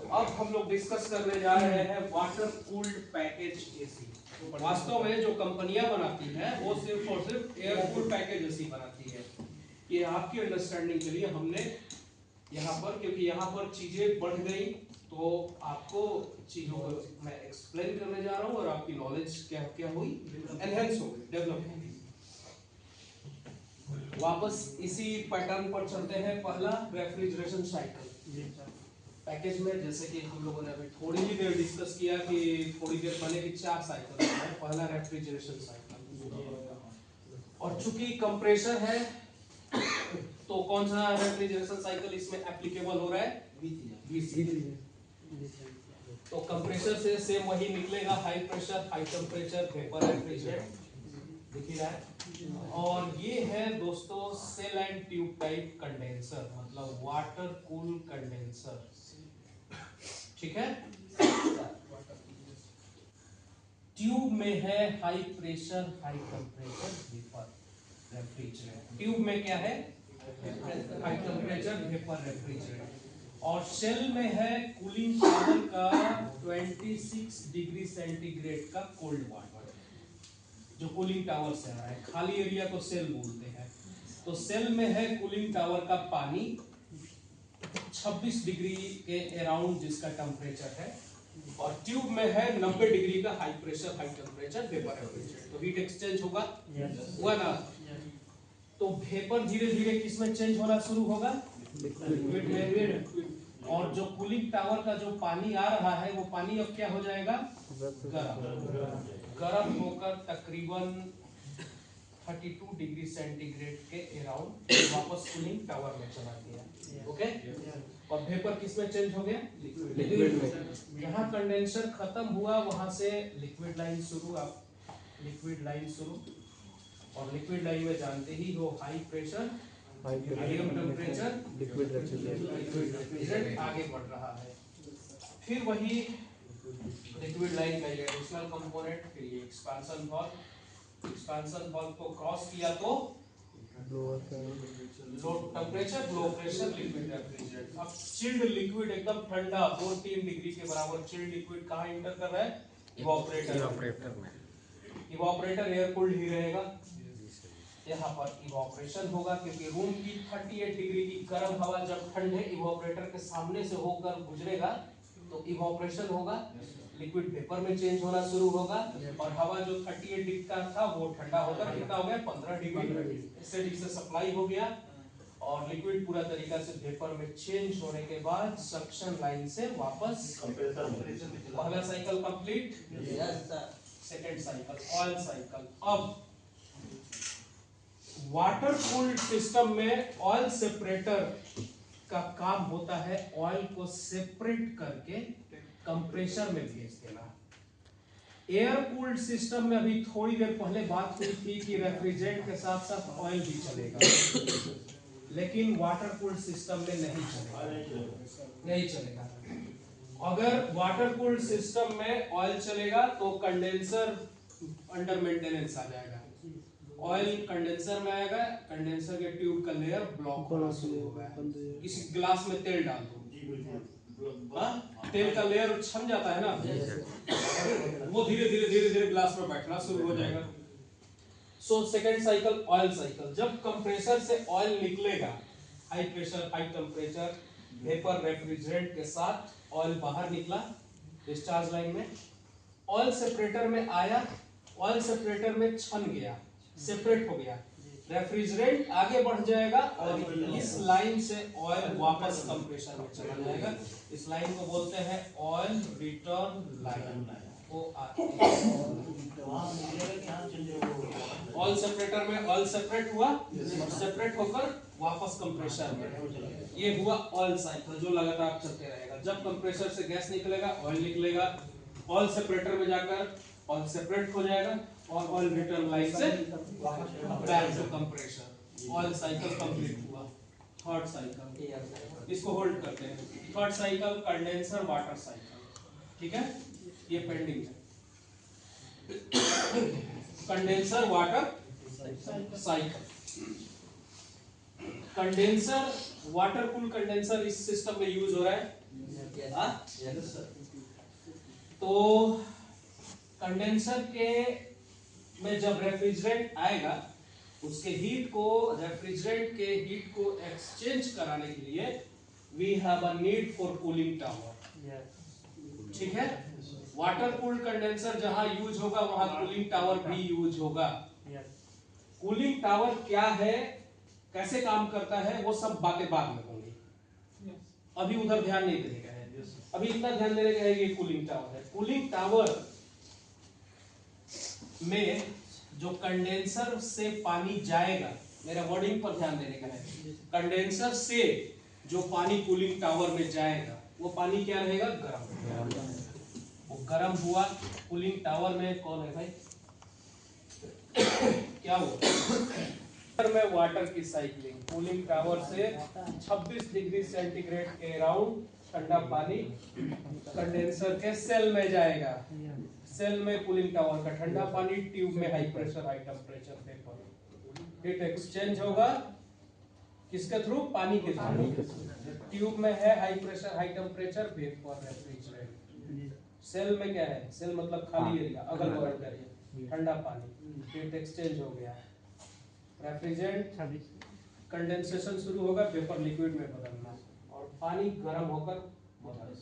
अब हम लोग डिस्कस करने जा रहे हैं वाटर कूल्ड पैकेज एसी। वास्तव में जो कंपनियां बनाती हैं वो सिर्फ और सिर्फ एयर कूल्ड पैकेज एसी बनाती है। ये आपकी अंडरस्टैंडिंग के लिए हमने यहाँ पर, क्योंकि यहाँ पर चीजें बढ़ गई तो आपको चीजों को मैं एक्सप्लेन करने जा रहा हूँ और आपकी नॉलेज क्या क्या हुई, एनहेंस हो गई, डेवलप हो गई। वापस इसी पैटर्न पर चलते हैं। पहला रेफ्रिजरेशन साइकिल पैकेज में, जैसे कि हम लोगों ने अभी थोड़ी ही देर डिस्कस किया कि थोड़ी देर पहले की 4 साइकिल है। पहला रेफ्रिजरेशन साइकिल, और चूंकि कंप्रेसर है तो कौन सा रेफ्रिजरेशन साइकिल इसमें एप्लीकेबल हो रहा है? VC। तो कंप्रेसर से सेम वही निकलेगा, high pressure high temperature vapour refrigerant, दिख ही रहा है। और ये है दोस्तों shell and tube type condenser, मतलब वाटर कूल कंडेंसर, ठीक है। ट्यूब में है high pressure high temperature vapour refrigerant, tube में क्या है? High temperature vapour refrigerant. और सेल में है कूलिंग पावर का 26 डिग्री सेंटीग्रेड का कोल्ड वाटर, जो कूलिंग टावर से आ रहा है। खाली एरिया को सेल बोलते हैं। तो सेल में है कूलिंग टावर का पानी 26 डिग्री के अराउंड जिसका टेम्परेचर है, और ट्यूब में है 90 डिग्री का high pressure high temperature vapour refrigerant. तो हीट एक्सचेंज होगा, हुआ ना। तो वेपर धीरे धीरे किस में चेंज होना शुरू होगा? लिक्विड में। और जो कूलिंग टावर का जो पानी आ रहा है वो पानी अब क्या हो जाएगा? गर्म होकर तकरीबन 32 डिग्री सेंटीग्रेड के अराउंड वापस कूलिंग टावर में चला गया। ओके, और वेपर किस में चेंज हो गया? लिक्विड में। यहाँ कंडेंसर खत्म हुआ, वहां से लिक्विड लाइन शुरू। आप लिक्विड लाइन शुरू, और लिक्विड लाइन में जानते ही हो high pressure medium temperature liquid refrigerant आगे बढ़ रहा है। फिर वही लिक्विड लाइन का ये एडिशनल कंपोनेंट, फिर ये एक्सपेंशन वाल्व, एक्सपेंशन वाल्व को क्रॉस किया तो low temperature low pressure liquid refrigerant. अब चिल्ड लिक्विड एकदम ठंडा 2-3 डिग्री के बराबर चिल्ड लिक्विड कहाँ इंटर कर रहा है? इवापोरेटर में। इवापोरेटर एयर कूल्ड ही रहेगा। यहाँ पर इवापोरेशन होगा, क्योंकि रूम की 38 डिग्री की गर्म हवा जब ठंडे इवापोरेटर के सामने से होकर गुजरेगा तो इवापोरेशन होगा, लिक्विड वेपर में चेंज होना शुरू होगा, और हवा जो 38 डिग्री का था वो ठंडा होकर कितना हो गया? 15 डिग्री एसिडिक से सप्लाई हो गया, और लिक्विड पूरा तरीका से वेपर में चेंज होने के बाद सक्शन लाइन से वापस पहला cycle complete. Second cycle oil cycle. अब वाटर कूल्ड सिस्टम में ऑयल सेपरेटर का काम होता है ऑयल को सेपरेट करके कंप्रेसर में भेज देना। एयर कूल्ड सिस्टम में अभी थोड़ी देर पहले बात हुई थी कि रेफ्रिजरेंट के साथ साथ ऑयल भी चलेगा, लेकिन वाटर कूल्ड सिस्टम में नहीं चलेगा। अगर वाटर कूल्ड सिस्टम में ऑयल चलेगा तो कंडेंसर अंडर मेंटेनेंस आ जाएगा। ऑयल कंडेंसर में आएगा, कंडेंसर के ट्यूब का लेयर ब्लॉक होना शुरू होगा। किसी गिलास में तेल डाल दो, तेल का लेयर छन जाता है ना, वो धीरे धीरे गिलास में बैठना शुरू हो जाएगा। So second cycle oil cycle, जब कंप्रेसर से ऑयल निकलेगा high pressure high temperature vapour refrigerant के साथ ऑयल बाहर निकला डिस्चार्ज लाइन में, ऑयल सेपरेटर में आया, ऑयल सेपरेटर में छन गया, सेपरेट हो गया, रेफ्रिजरेंट आगे बढ़ जाएगा और इस लाइन से ऑयल वापस कंप्रेसर में चला जाएगा। इस लाइन को बोलते हैं oil return line. Oil separator में ऑयल सेपरेट हुआ, सेपरेट होकर वापस कंप्रेसर में। ये हुआ ऑयल साइकिल जो लगातार चलते रहेगा। जब कंप्रेसर से गैस निकलेगा ऑयल निकलेगा, ऑयल सेपरेटर में जाकर ऑयल सेपरेट हो जाएगा, और ऑयल रिटर्न लाइन से back to compressor. Oil cycle complete हुआ। थर्ड साइकिल, इसको होल्ड करते हैं। Third cycle condenser water cycle, ठीक है, ये पेंडिंग है। Condenser water cycle, condenser water cool condenser इस सिस्टम में यूज हो रहा है। तो कंडेंसर के में जब रेफ्रिजरेंट आएगा, उसके हीट को, रेफ्रिजरेंट के हीट को एक्सचेंज कराने के लिए we have a need for cooling tower. ठीक है, वाटर कूल्ड कंडेंसर जहां यूज होगा वहां कूलिंग टावर भी यूज होगा। कूलिंग टावर क्या है, कैसे काम करता है, वो सब बातें बाद में होंगी, अभी उधर ध्यान नहीं देने का है। अभी इतना ध्यान देने का है ये कूलिंग टावर है। कूलिंग टावर में जो कंडेंसर से पानी जाएगा, मेरा वर्डिंग पर ध्यान देने का है, कंडेंसर से जो पानी कूलिंग टावर में जाएगा वो पानी क्या रहेगा, गर्म। वो गर्म हुआ, कूलिंग टावर में कौन है भाई, क्या वो में वाटर की साइकिलिंग, कूलिंग टावर से 26 डिग्री सेंटीग्रेड के अराउंड ठंडा पानी कंडेंसर के सेल में जाएगा। सेल में कूलिंग टावर का ठंडा पानी, ट्यूब में high pressure high temperature vapour, heat exchange होगा किसके थ्रू, पानी के थ्रू। ट्यूब में है high pressure high temperature vapour refrigerant. Shell में क्या है, सेल मतलब खाली एरिया, अगल बगल का एरिया, ठंडा पानी, हीट एक्सचेंज हो गया। रेफ्रिजरेंट कंडेंसेशन शुरू होगा, वेपर लिक्विड में बदलना, और पानी गर्म होकर वापस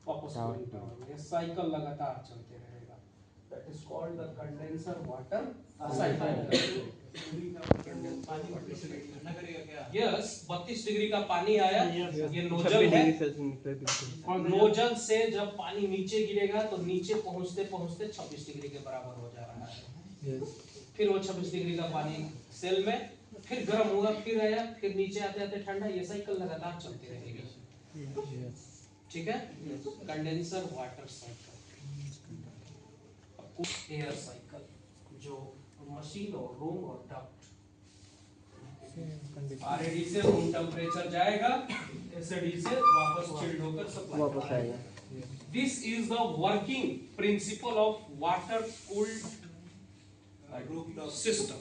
कूलिंग टावर में। ये साइकिल लगातार चलते रहेगा, that is called the condenser water cycle. Yes, 32 degree का पानी आया, ये नोजल है, नोजल से जब पानी नीचे गिरेगा तो नीचे पहुंचते पहुंचते 26 डिग्री के बराबर हो जा रहा है। फिर वो 26 डिग्री का पानी सेल में, फिर गर्म होगा, फिर आया, फिर नीचे आते आते ठंडा, ये साइकिल लगातार चलती रहेगी। ठीक है, condenser water cycle. Air cycle, जो मशीन और रूम और डक्ट, आरएडी से रूम टेम्परेचर जाएगा, एसएडी से वापस चिल्ड होकर सप्लाई वापस आएगा। This is the working principle of water cooled system.